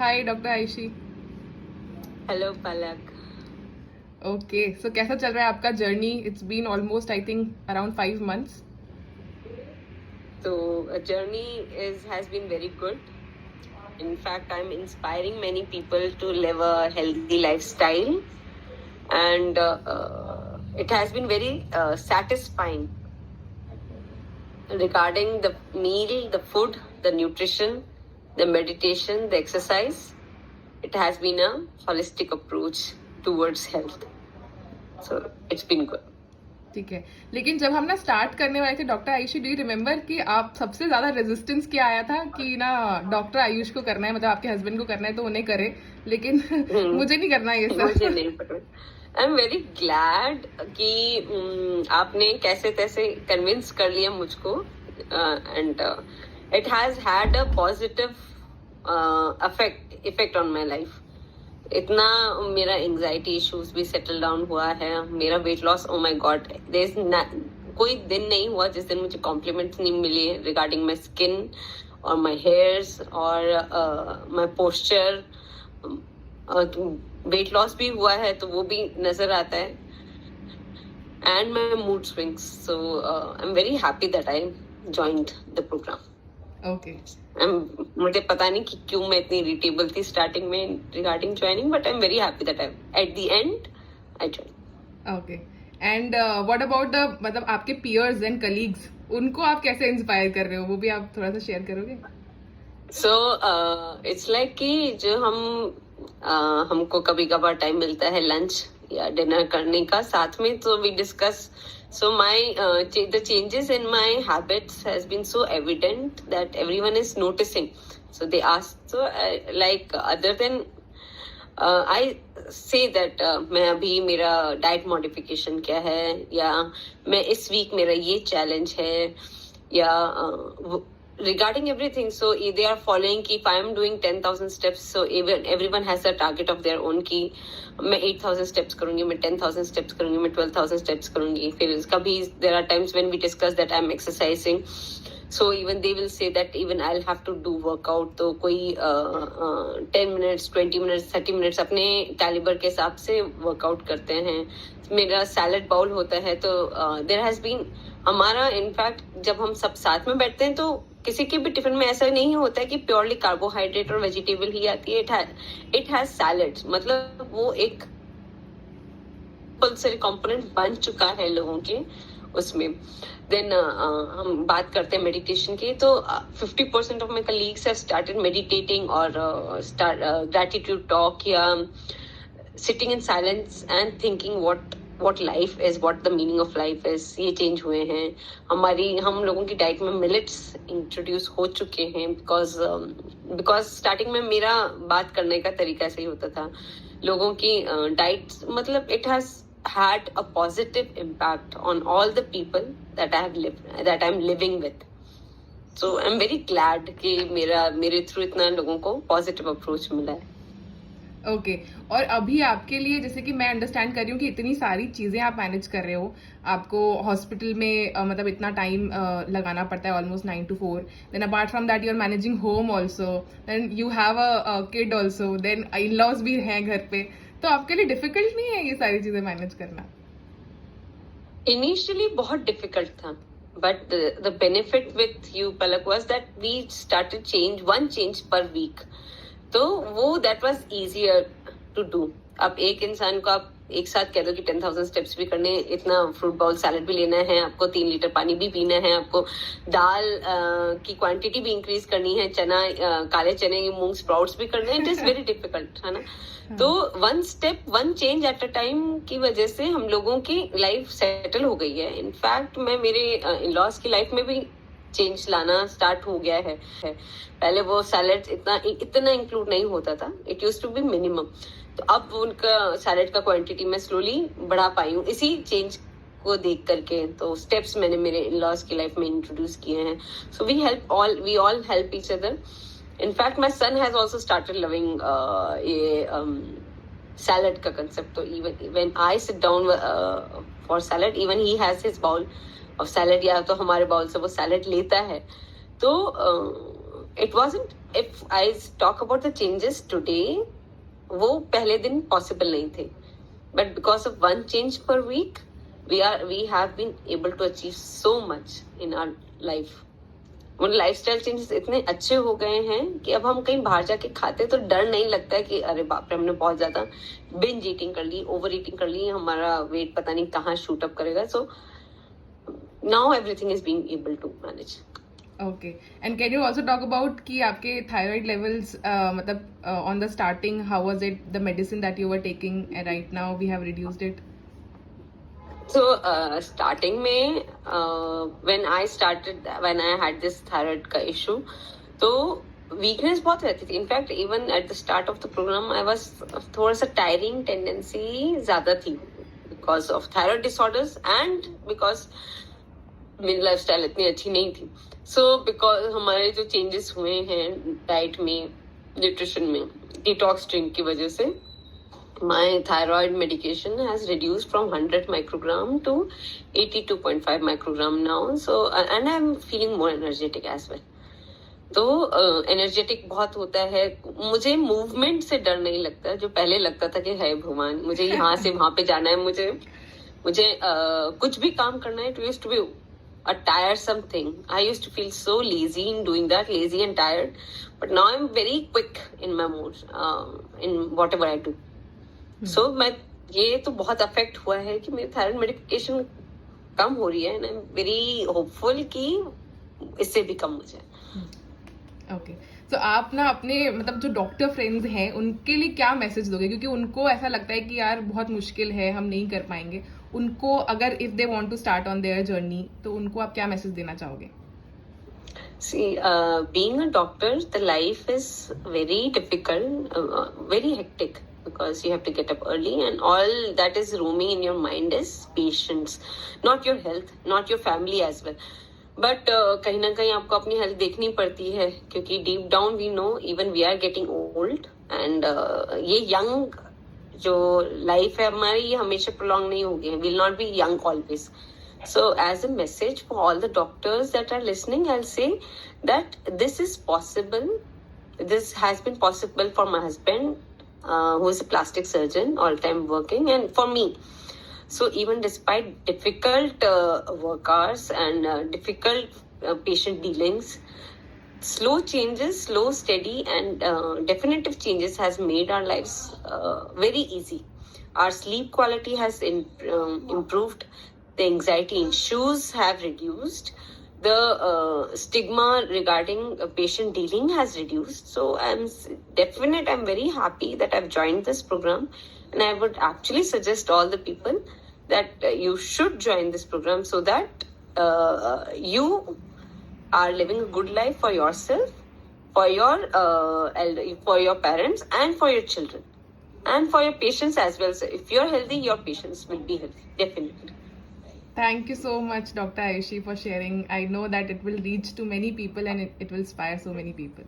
हाय doctor Aayshi. Hello Palak. Okay, so कैसा चल रहा है आपका journey? It's been almost I think around 5 months. तो journey is has been very good. In fact, I'm inspiring many people to live a healthy lifestyle, and it has been very satisfying regarding the meal, the food, the nutrition, the meditation, the exercise. It has been a holistic approach towards health. So it's been good. ठीक है, लेकिन जब हम ना start करने वाले थे doctor Ayushi, do you remember कि आप सबसे ज्यादा रेजिस्टेंस क्या आया था कि ना डॉक्टर आयुष को करना है, मतलब आपके हस्बैंड को करना है तो उन्हें करे, लेकिन मुझे नहीं करना ये सब? मुझे नहीं पता. आई एम वेरी ग्लैड कि आपने कैसे तैसे कन्विंस कर लिया मुझको, and it has had a positive effect on my life. इतना मेरा एंजाइटी इश्यूज भी सेटल डाउन हुआ है, मेरा weight loss, oh my God, कोई दिन नहीं हुआ जिस दिन मुझे कॉम्प्लीमेंट्स नहीं मिले रिगार्डिंग माय स्किन और माय हेयर्स और माय पोस्चर. वेट लॉस भी हुआ है तो वो भी नजर आता है, and my mood swings. So I am very happy that I joined the program. Okay, मुझे पता नहीं कि क्यों मैं इतनी इरिटेबल थी स्टार्टिंग में regarding joining, but I am very happy that I at the and I join. Okay. And what about the, मतलब आपके पियर्स एंड कलीग्स, उनको आप कैसे इंस्पायर कर रहे हो, वो भी आप थोड़ा सा शेयर करोगे? सो इट्स लाइक कि जो हमको कभी कभार टाइम मिलता है लंच या डिनर करने का साथ में, तो we discuss. So the changes in my habits has been so evident that everyone is noticing. So they ask, so like other than I say that मैं अभी मेरा डाइट मॉडिफिकेशन क्या है, या मैं इस वीक मेरा ये चैलेंज है, या regarding everything. So they are following कि if I am doing 10,000 steps, so even everyone has a target of their own कि मैं 8,000 steps करूंगी, मैं 10,000 steps करूंगी, मैं 12,000 steps करूंगी. फिर कभी there are times when we discuss that I am exercising, so even they will say that even I'll have to do workout. तो कोई 10 minutes, 20 minutes, 30 minutes अपने कैलिबर के हिसाब से वर्कआउट करते हैं. मेरा सैलड बाउल होता है, तो there has been हमारा, इनफैक्ट जब हम सब साथ में बैठते हैं तो किसी के भी टिफिन में ऐसा नहीं होता है कि प्योरली कार्बोहाइड्रेट और वेजिटेबल ही आती है. इट हैज सैलड्स, मतलब वो एक कंपल्सरी कंपोनेंट बन चुका है लोगों के उसमें. देन हम बात करते हैं मेडिटेशन की, तो 50% of my colleagues have started meditating और ग्रैटिट्यूड टॉक या sitting in silence and thinking what life is, what the meaning of life is. ये चेंज हुए हैं. हम लोगों की डाइट में मिलेट्स इंट्रोड्यूस हो चुके हैं, बिकॉज स्टार्टिंग में मेरा बात करने का तरीका ऐसे ही होता था. लोगों की डाइट, मतलब it has had a positive impact on all the people that I'm living with. So I'm very glad कि मेरे थ्रू इतना लोगों को पॉजिटिव अप्रोच मिला है. ओके. और अभी आपके लिए, जैसे कि मैं अंडरस्टैंड कर रही हूँ कि इतनी सारी चीजें आप मैनेज कर रहे हो, आपको हॉस्पिटल में मतलब इतना टाइम लगाना पड़ता है, almost 9 to 4. Then apart from that you are managing home also, then you have a kid also, then in laws भी हैं घर पे, तो आपके लिए डिफिकल्ट नहीं है ये सारी चीजें मैनेज करना? इनिशियली बहुत डिफिकल्ट था, but the benefit with you Palak was that we started one change per week. तो वो that was easier to do. अब एक इंसान को आप एक साथ कह दो कि 10,000 स्टेप्स भी करने, इतना फ्रूट बाउल सैलड भी लेना है, आपको 3 लीटर पानी भी पीना है, आपको दाल की क्वांटिटी भी इंक्रीज करनी है, चना, काले चने, मूंग स्प्राउट्स भी करने हैं. इट इज वेरी डिफिकल्ट, है ना. तो one step, one change at a time की वजह से हम लोगों की लाइफ सेटल हो गई है. इनफैक्ट मैं मेरे इन-लॉज की लाइफ में भी चेंज लाना स्टार्ट हो गया है. पहले वो सैलड इतना इंक्लूड नहीं होता था, it use to be minimum. तो अब उनका सैलड का क्वांटिटी मैं स्लोली बढ़ा पाई हूँ इसी चेंज को देख करके. तो स्टेप्स मैंने मेरे इन-लॉज की लाइफ में इंट्रोड्यूस किए हैं. So we all help each other. In fact my son has also started loving ये सैलड का कंसेप्ट. तो even when I sit down for salad, even he has his bowl of salad, या तो हमारे bowl से वो सैलड लेता है. तो it wasn't, if I talk about the changes today, वो पहले दिन possible नहीं थे, but because of one change per week, we have been able to achieve so much in our life. वो लाइफस्टाइल चेंजेस इतने अच्छे हो गए हैं कि अब हम कहीं बाहर जाके खाते तो डर नहीं लगता है कि अरे बाप रे हमने बहुत ज्यादा बिंज ईटिंग कर ली, ओवर ईटिंग कर ली, हमारा वेट पता नहीं कहाँ शूट अप करेगा. So now everything is being able to manage. Okay, and can you also talk about कि आपके थायराइड लेवल्स मतलब on the starting how was it, the medicine that you were taking and right now we have reduced it? So starting में when I had this thyroid का issue, तो weakness बहुत रहती थी. In fact even at the start of the programme I was थोड़ा सा tiring tendency ज्यादा थी because of thyroid disorders and because मेरी लाइफस्टाइल इतनी अच्छी नहीं थी. सो बिकॉज हमारे जो चेंजेस हुए हैं डाइट में, न्यूट्रिशन में, डिटॉक्स ड्रिंक की वजह से my thyroid medication has reduced from 100 microgram to 82.5 microgram now. So and I'm feeling more energetic as well. तो एनर्जेटिक बहुत होता है. मुझे मूवमेंट से डर नहीं लगता जो पहले लगता था कि है भगवान मुझे यहाँ से वहां पे जाना है, मुझे कुछ भी काम करना है. To used to be a tiresome thing. I used to feel so lazy in doing that, lazy and tired. But now I'm very quick in my mood, in whatever I do. सो मैं ये तो बहुत affect हुआ है कि मेरी thyroid medication कम हो रही है and I am very hopeful कि इससे भी कम हो जाए. ओके, तो आप ना अपने मतलब जो डॉक्टर फ्रेंड्स हैं उनके लिए क्या मैसेज दोगे, क्योंकि उनको ऐसा लगता है कि यार बहुत मुश्किल है, हम नहीं कर पाएंगे. उनको अगर if they want to start on their journey तो उनको आप क्या मैसेज देना चाहोगे? See, being a doctor, the life is very difficult, very hectic. Because you have to get up early and all that is roaming in your mind is patients, not your health, not your family as well. But कहीं ना कहीं आपको अपनी health देखनी पड़ती है क्योंकि deep down we know even we are getting old and ये यंग जो लाइफ है हमारी ये हमेशा प्रोलॉन्ग नहीं होगी, will not be young always. So as a message for all the doctors that are listening, I'll say that this is possible. This has been possible for my husband, who is a plastic surgeon, all time working, and for me. So even despite difficult work hours and difficult patient dealings, slow changes, slow, steady, and definitive changes has made our lives very easy. Our sleep quality has improved. The anxiety issues have reduced. The stigma regarding patient dealing has reduced. So I'm very happy that I've joined this program, and I would actually suggest all the people that you should join this program so that you are living a good life for yourself, for your parents, and for your children, and for your patients as well. So if you're healthy, your patients will be healthy, definitely. Thank you so much, Dr. Ayushi, for sharing. I know that it will reach to many people and it will inspire so many people.